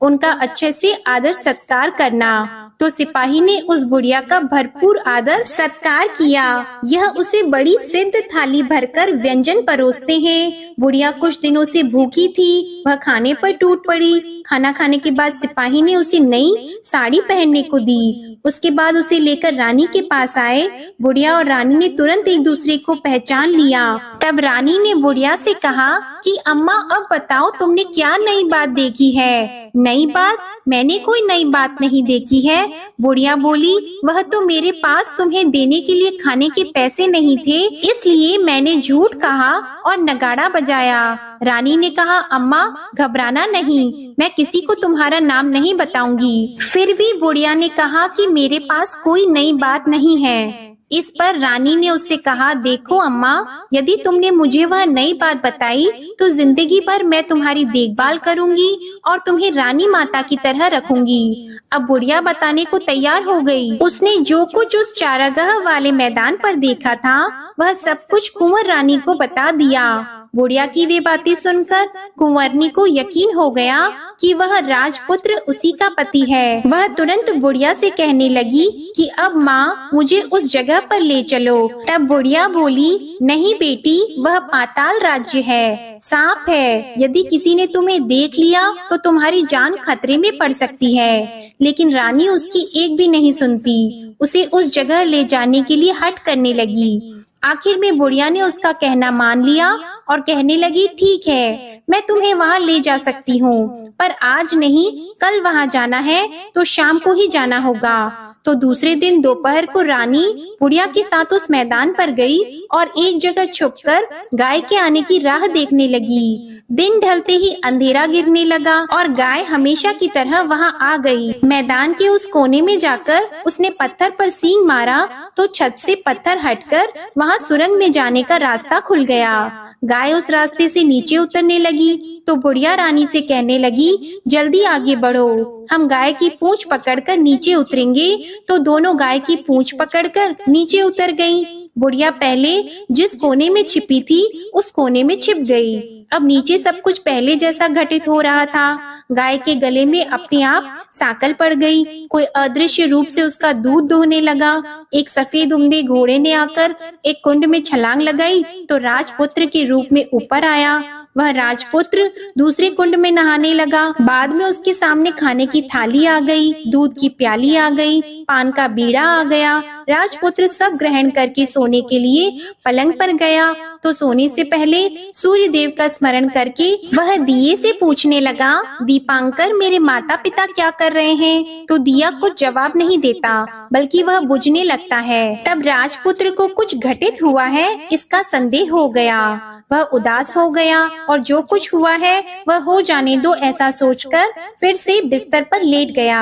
उनका अच्छे से आदर सत्कार करना। तो सिपाही ने उस बुढ़िया का भरपूर आदर सत्कार किया। यह उसे बड़ी सिद्ध थाली भरकर व्यंजन परोसते हैं। बुढ़िया कुछ दिनों से भूखी थी, वह खाने पर टूट पड़ी। खाना खाने के बाद सिपाही ने उसे नई साड़ी पहनने को दी। उसके बाद उसे लेकर रानी के पास आए। बुढ़िया और रानी ने तुरंत एक दूसरे को पहचान लिया। तब रानी ने बुढ़िया से कहा कि अम्मा अब बताओ, तुमने क्या नई बात देखी है? नई बात? मैंने कोई नई बात नहीं देखी है। बुढ़िया बोली, वह तो मेरे पास तुम्हें देने के लिए खाने के पैसे नहीं थे, इसलिए मैंने झूठ कहा और नगाड़ा बजाया। रानी ने कहा, अम्मा घबराना नहीं, मैं किसी को तुम्हारा नाम नहीं बताऊंगी। फिर भी बुढ़िया ने कहा कि मेरे पास कोई नई बात नहीं है। इस पर रानी ने उससे कहा, देखो अम्मा, यदि तुमने मुझे वह नई बात बताई तो जिंदगी भर मैं तुम्हारी देखभाल करूंगी और तुम्हें रानी माता की तरह रखूंगी। अब बुढ़िया बताने को तैयार हो गई। उसने जो कुछ उस चारागाह वाले मैदान पर देखा था, वह सब कुछ कुंवर रानी को बता दिया। बुढ़िया की वे बातें सुनकर कुंवरनी को यकीन हो गया कि वह राजपुत्र उसी का पति है। वह तुरंत बुढ़िया से कहने लगी कि अब माँ मुझे उस जगह पर ले चलो। तब बुढ़िया बोली, नहीं बेटी, वह पाताल राज्य है, सांप है। यदि किसी ने तुम्हें देख लिया तो तुम्हारी जान खतरे में पड़ सकती है। लेकिन रानी उसकी एक भी नहीं सुनती, उसे उस जगह ले जाने के लिए हठ करने लगी। आखिर में बुढ़िया ने उसका कहना मान लिया और कहने लगी, ठीक है, मैं तुम्हें वहाँ ले जा सकती हूँ, पर आज नहीं, कल वहाँ जाना है तो शाम को ही जाना होगा। तो दूसरे दिन दोपहर को रानी बुढ़िया के साथ उस मैदान पर गई और एक जगह छुपकर गाय के आने की राह देखने लगी। दिन ढलते ही अंधेरा गिरने लगा और गाय हमेशा की तरह वहां आ गई। मैदान के उस कोने में जाकर उसने पत्थर पर सींग मारा तो छत से पत्थर हटकर वहां सुरंग में जाने का रास्ता खुल गया। गाय उस रास्ते से नीचे उतरने लगी तो बुढ़िया रानी से कहने लगी, जल्दी आगे बढ़ो, हम गाय की पूंछ पकड़कर नीचे उतरेंगे। तो दोनों गाय की पूंछ पकड़कर नीचे उतर गईं। बुढ़िया पहले जिस कोने में छिपी थी उस कोने में छिप गई। अब नीचे सब कुछ पहले जैसा घटित हो रहा था। गाय के गले में अपने आप सांकल पड़ गई। कोई अदृश्य रूप से उसका दूध दोहने लगा। एक सफेद उम्दे घोड़े ने आकर एक कुंड में छलांग लगाई तो राजपुत्र के रूप में ऊपर आया। वह राजपुत्र दूसरे कुंड में नहाने लगा। बाद में उसके सामने खाने की थाली आ गई, दूध की प्याली आ गई, पान का बीड़ा आ गया। राजपुत्र सब ग्रहण करके सोने के लिए पलंग पर गया तो सोने से पहले सूर्य देव का स्मरण करके वह दिए से पूछने लगा, दीपांकर, मेरे माता पिता क्या कर रहे हैं? तो दिया कुछ जवाब नहीं देता, बल्कि वह बुझने लगता है। तब राजपुत्र को कुछ घटित हुआ है इसका संदेह हो गया। वह उदास हो गया और जो कुछ हुआ है वह हो जाने दो ऐसा सोचकर फिर से बिस्तर पर लेट गया।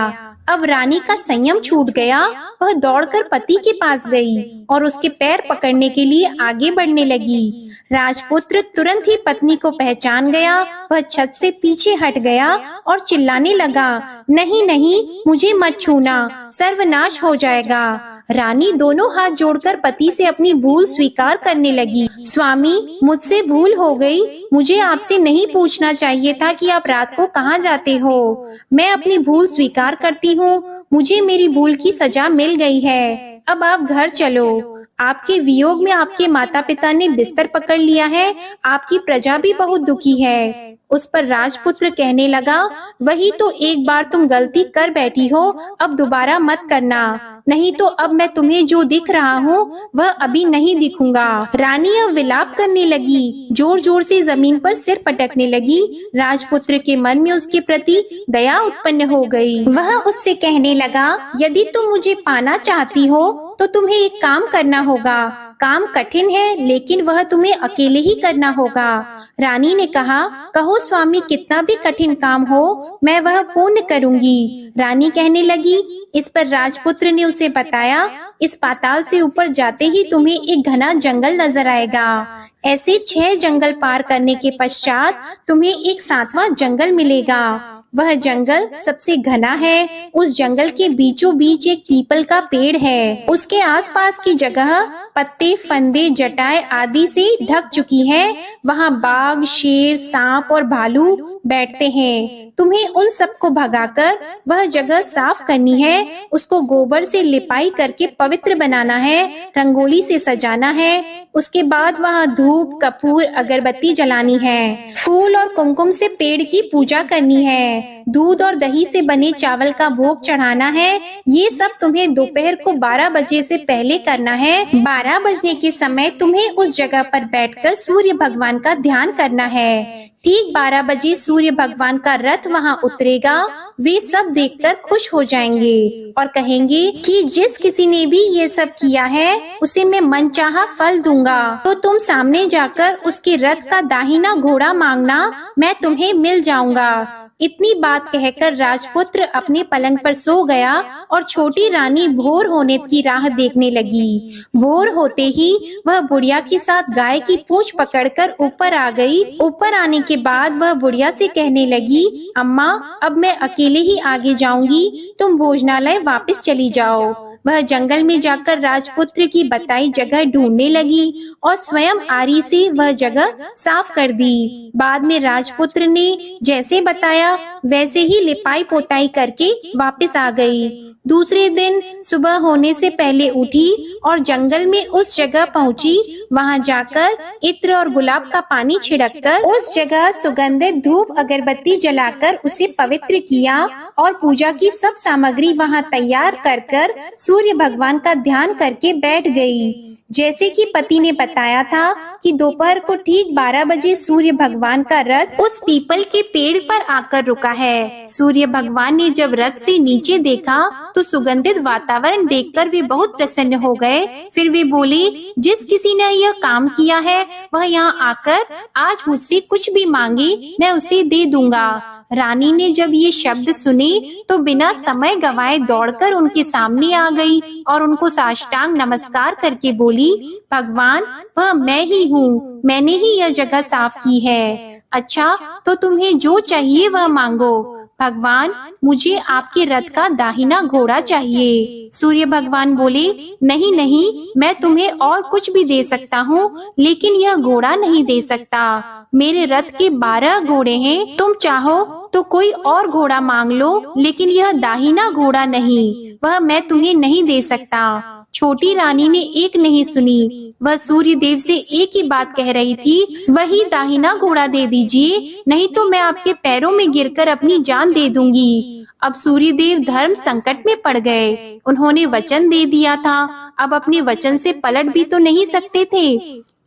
अब रानी का संयम छूट गया। वह दौड़कर पति के पास गई और उसके पैर पकड़ने के लिए आगे बढ़ने लगी। राजपुत्र तुरंत ही पत्नी को पहचान गया। वह छत से पीछे हट गया और चिल्लाने लगा, नहीं नहीं, मुझे मत छूना, सर्वनाश हो जाएगा। रानी दोनों हाथ जोड़कर पति से अपनी भूल स्वीकार करने लगी। स्वामी, मुझसे भूल हो गई। मुझे आपसे नहीं पूछना चाहिए था कि आप रात को कहाँ जाते हो। मैं अपनी भूल स्वीकार करती हूँ। मुझे मेरी भूल की सजा मिल गई है। अब आप घर चलो। आपके वियोग में आपके माता पिता ने बिस्तर पकड़ लिया है। आपकी प्रजा भी बहुत दुखी है। उस पर राजपुत्र कहने लगा, वही तो एक बार तुम गलती कर बैठी हो, अब दोबारा मत करना, नहीं तो अब मैं तुम्हें जो दिख रहा हूँ वह अभी नहीं दिखूंगा। रानी अब विलाप करने लगी, जोर जोर से जमीन पर सिर पटकने लगी। राजपुत्र के मन में उसके प्रति दया उत्पन्न हो गई। वह उससे कहने लगा, यदि तुम मुझे पाना चाहती हो तो तुम्हें एक काम करना होगा। काम कठिन है, लेकिन वह तुम्हें अकेले ही करना होगा। रानी ने कहा, कहो स्वामी, कितना भी कठिन काम हो मैं वह पूर्ण करूंगी। रानी कहने लगी। इस पर राजपुत्र ने उसे बताया, इस पाताल से ऊपर जाते ही तुम्हें एक घना जंगल नजर आएगा। ऐसे 6 जंगल पार करने के पश्चात तुम्हें एक 7वां जंगल मिलेगा। वह जंगल सबसे घना है। उस जंगल के बीचों बीच एक पीपल का पेड़ है। उसके आसपास की जगह पत्ते, फंदे, जटाएं आदि से ढक चुकी है। वहाँ बाघ, शेर, सांप और भालू बैठते हैं। तुम्हें उन सबको भगाकर वह जगह साफ करनी है। उसको गोबर से लिपाई करके पवित्र बनाना है, रंगोली से सजाना है। उसके बाद वहाँ धूप, कपूर, अगरबत्ती जलानी है। फूल और कुमकुम से पेड़ की पूजा करनी है। दूध और दही से बने चावल का भोग चढ़ाना है। ये सब तुम्हें दोपहर को 12 बजे से पहले करना है। 12 बजने के समय तुम्हें उस जगह पर बैठकर सूर्य भगवान का ध्यान करना है। ठीक 12 बजे सूर्य भगवान का रथ वहाँ उतरेगा। वे सब देखकर खुश हो जाएंगे और कहेंगे कि जिस किसी ने भी ये सब किया है उसे मैं मनचाहा फल दूंगा। तो तुम सामने जाकर उसके रथ का दाहिना घोड़ा मांगना, मैं तुम्हें मिल जाऊंगा। इतनी बात कहकर राजपुत्र अपने पलंग पर सो गया और छोटी रानी भोर होने की राह देखने लगी। भोर होते ही वह बुढ़िया के साथ गाय की पूंछ पकड़कर ऊपर आ गई। ऊपर आने के बाद वह बुढ़िया से कहने लगी, अम्मा, अब मैं अकेले ही आगे जाऊंगी, तुम भोजनालय वापस चली जाओ। वह जंगल में जाकर राजपुत्र की बताई जगह ढूंढने लगी और स्वयं आरी से वह जगह साफ कर दी। बाद में राजपुत्र ने जैसे बताया वैसे ही लिपाई पोताई करके वापस आ गई। दूसरे दिन सुबह होने से पहले उठी और जंगल में उस जगह पहुंची। वहां जाकर इत्र और गुलाब का पानी छिड़ककर उस जगह सुगंधित धूप अगरबत्ती जलाकर उसे पवित्र किया और पूजा की सब सामग्री वहां तैयार कर सूर्य भगवान का ध्यान करके बैठ गई। जैसे कि पति ने बताया था कि दोपहर को ठीक 12 बजे सूर्य भगवान का रथ उस पीपल के पेड़ पर आकर रुका है। सूर्य भगवान ने जब रथ से नीचे देखा तो सुगंधित वातावरण देखकर वे बहुत प्रसन्न हो गए। फिर वे बोले, जिस किसी ने यह काम किया है वह यहाँ आकर आज मुझसे कुछ भी मांगे, मैं उसे दे दूंगा। रानी ने जब ये शब्द सुने तो बिना समय गवाए दौड़कर उनके सामने आ गई और उनको साष्टांग नमस्कार करके बोली, भगवान, वह मैं ही हूँ, मैंने ही यह जगह साफ की है। अच्छा, तो तुम्हें जो चाहिए वह मांगो। भगवान, मुझे आपके रथ का दाहिना घोड़ा चाहिए। सूर्य भगवान बोले, नहीं नहीं, मैं तुम्हें और कुछ भी दे सकता हूँ, लेकिन यह घोड़ा नहीं दे सकता। मेरे रथ के 12 घोड़े हैं, तुम चाहो तो कोई और घोड़ा मांग लो, लेकिन यह दाहिना घोड़ा नहीं, वह मैं तुम्हें नहीं दे सकता। छोटी रानी ने एक नहीं सुनी, वह सूर्य देव से एक ही बात कह रही थी, वही दाहिना घोड़ा दे दीजिए, नहीं तो मैं आपके पैरों में गिरकर अपनी जान दे दूंगी। अब सूर्य देव धर्म संकट में पड़ गए। उन्होंने वचन दे दिया था, अब अपने वचन से पलट भी तो नहीं सकते थे।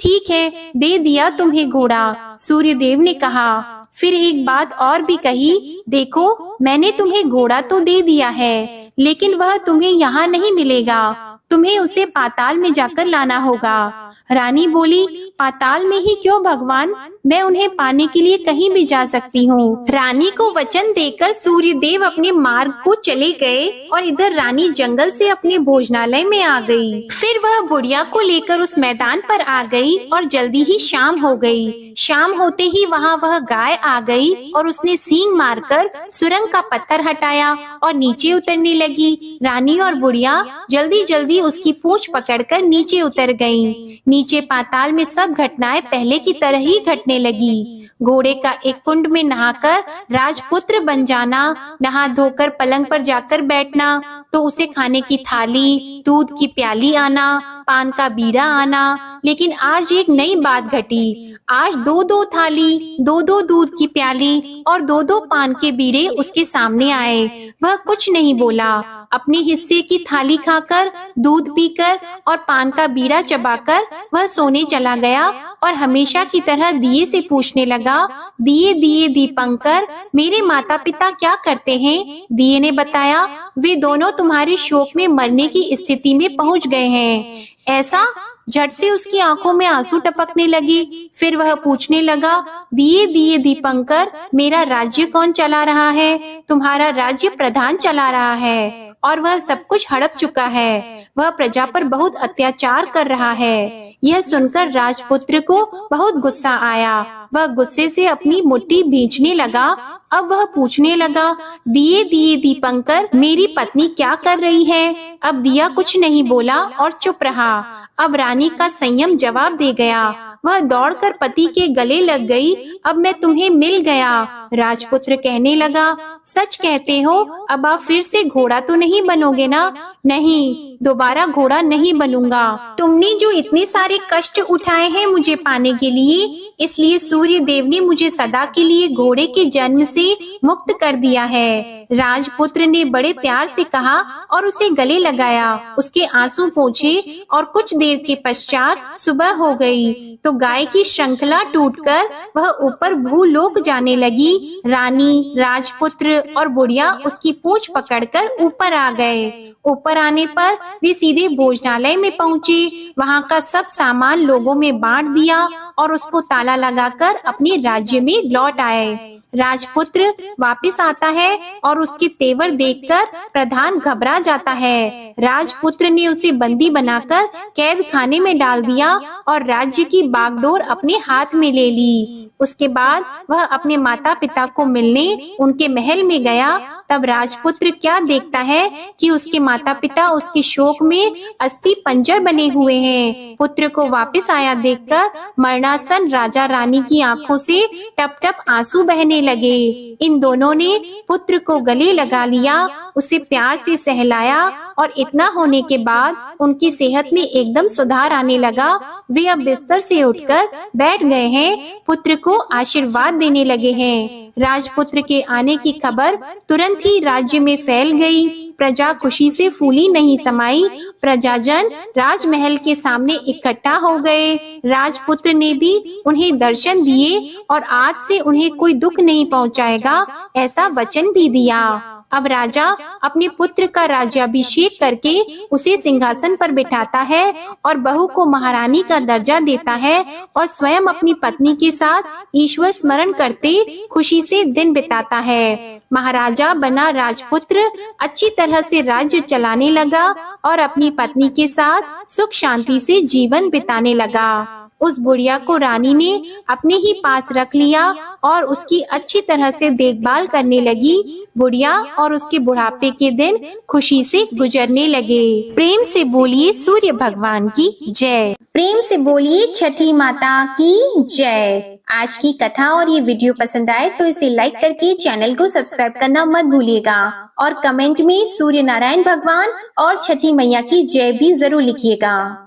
ठीक है, दे दिया तुम्हें घोड़ा, सूर्य देव ने कहा। फिर एक बात और भी कही, देखो, मैंने तुम्हें घोड़ा तो दे दिया है, लेकिन वह तुम्हें यहाँ नहीं मिलेगा, तुम्हें उसे पाताल में जाकर लाना होगा। रानी बोली, पाताल में ही क्यों भगवान, मैं उन्हें पाने के लिए कहीं भी जा सकती हूँ। रानी को वचन देकर सूर्य देव अपने मार्ग को चले गए और इधर रानी जंगल से अपने भोजनालय में आ गई। फिर वह बुढ़िया को लेकर उस मैदान पर आ गई और जल्दी ही शाम हो गई। शाम होते ही वहाँ वह गाय आ गई और उसने सींग मारकर सुरंग का पत्थर हटाया और नीचे उतरने लगी। रानी और बुढ़िया जल्दी जल्दी उसकी पूंछ पकड़कर नीचे उतर गईं। नीचे पाताल में सब घटनाएं पहले की तरह ही घटने लगी। घोड़े का एक कुंड में नहाकर राजपुत्र बन जाना, नहा धोकर पलंग पर जाकर बैठना, तो उसे खाने की थाली, दूध की प्याली आना, पान का बीड़ा आना। लेकिन आज एक नई बात घटी। आज 2-2 थाली, 2-2 दूध की प्याली और 2-2 पान के बीड़े उसके सामने आए। वह कुछ नहीं बोला। अपने हिस्से की थाली खाकर, दूध पीकर और पान का बीड़ा चबाकर वह सोने चला गया और हमेशा की तरह दिए से पूछने लगा, दिए दिए दीपंकर, मेरे माता पिता क्या करते हैं? दिए ने बताया, वे दोनों तुम्हारे शोक में मरने की स्थिति में पहुंच गए हैं। ऐसा? झट से उसकी आंखों में आंसू टपकने लगी। फिर वह पूछने लगा, दिए दिए दीपंकर, मेरा राज्य कौन चला रहा है? तुम्हारा राज्य प्रधान चला रहा है और वह सब कुछ हड़प चुका है। वह प्रजा पर बहुत अत्याचार कर रहा है। यह सुनकर राजपुत्र को बहुत गुस्सा आया। वह गुस्से से अपनी मुट्ठी भींचने लगा। अब वह पूछने लगा, दिए दिए दीपंकर, मेरी पत्नी क्या कर रही है? अब दिया कुछ नहीं बोला और चुप रहा। अब रानी का संयम जवाब दे गया। वह दौड़कर पति के गले लग गई। अब मैं तुम्हें मिल गया। राजपुत्र कहने लगा, सच कहते हो? अब आप फिर से घोड़ा तो नहीं बनोगे ना? नहीं, दोबारा घोड़ा नहीं बनूंगा। तुमने जो इतने सारे कष्ट उठाए हैं मुझे पाने के लिए, इसलिए सूर्य देव ने मुझे सदा के लिए घोड़े के जन्म से मुक्त कर दिया है। राजपुत्र ने बड़े प्यार से कहा और उसे गले लगाया। उसके आंसू पोंछे और कुछ देर के पश्चात सुबह हो गई तो गाय की श्रृंखला टूटकर वह ऊपर भूलोक जाने लगी। रानी, राजपुत्र और बुढ़िया उसकी पूंछ पकड़कर ऊपर आ गए। ऊपर आने पर वे सीधे भोजनालय में पहुँचे। वहाँ का सब सामान लोगों में बांट दिया और उसको ताला लगाकर अपने राज्य में लौट आए। राजपुत्र वापस आता है और उसके तेवर देखकर प्रधान घबरा जाता है। राजपुत्र ने उसे बंदी बनाकर कैद खाने में डाल दिया और राज्य की बागडोर अपने हाथ में ले ली। उसके बाद वह अपने माता पिता को मिलने उनके महल में गया। तब राजपुत्र क्या देखता है कि उसके माता पिता उसके शोक में अस्थि पंजर बने हुए हैं। पुत्र को वापस आया देखकर मरणासन राजा रानी की आंखों से टप टप आंसू बहने लगे। इन दोनों ने पुत्र को गले लगा लिया, उसे प्यार से सहलाया और इतना होने के बाद उनकी सेहत में एकदम सुधार आने लगा। वे अब बिस्तर से उठकर बैठ गए हैं, पुत्र को आशीर्वाद देने लगे हैं। राजपुत्र के आने की खबर तुरंत ही राज्य में फैल गई। प्रजा खुशी से फूली नहीं समाई। प्रजाजन राजमहल के सामने इकट्ठा हो गए। राजपुत्र ने भी उन्हें दर्शन दिए और आज से उन्हें कोई दुख नहीं पहुंचाएगा, ऐसा वचन भी दिया। अब राजा अपने पुत्र का राज्याभिषेक करके उसे सिंहासन पर बिठाता है और बहू को महारानी का दर्जा देता है और स्वयं अपनी पत्नी के साथ ईश्वर स्मरण करते खुशी से दिन बिताता है। महाराजा बना राजपुत्र अच्छी तरह से राज्य चलाने लगा और अपनी पत्नी के साथ सुख शांति से जीवन बिताने लगा। उस बुढ़िया को रानी ने अपने ही पास रख लिया और उसकी अच्छी तरह से देखभाल करने लगी। बुढ़िया और उसके बुढ़ापे के दिन खुशी से गुजरने लगे। प्रेम से बोलिए सूर्य भगवान की जय। प्रेम से बोलिए छठी माता की जय। आज की कथा और ये वीडियो पसंद आए तो इसे लाइक करके चैनल को सब्सक्राइब करना मत भूलिएगा और कमेंट में सूर्य नारायण भगवान और छठी मैया की जय भी जरूर लिखिएगा।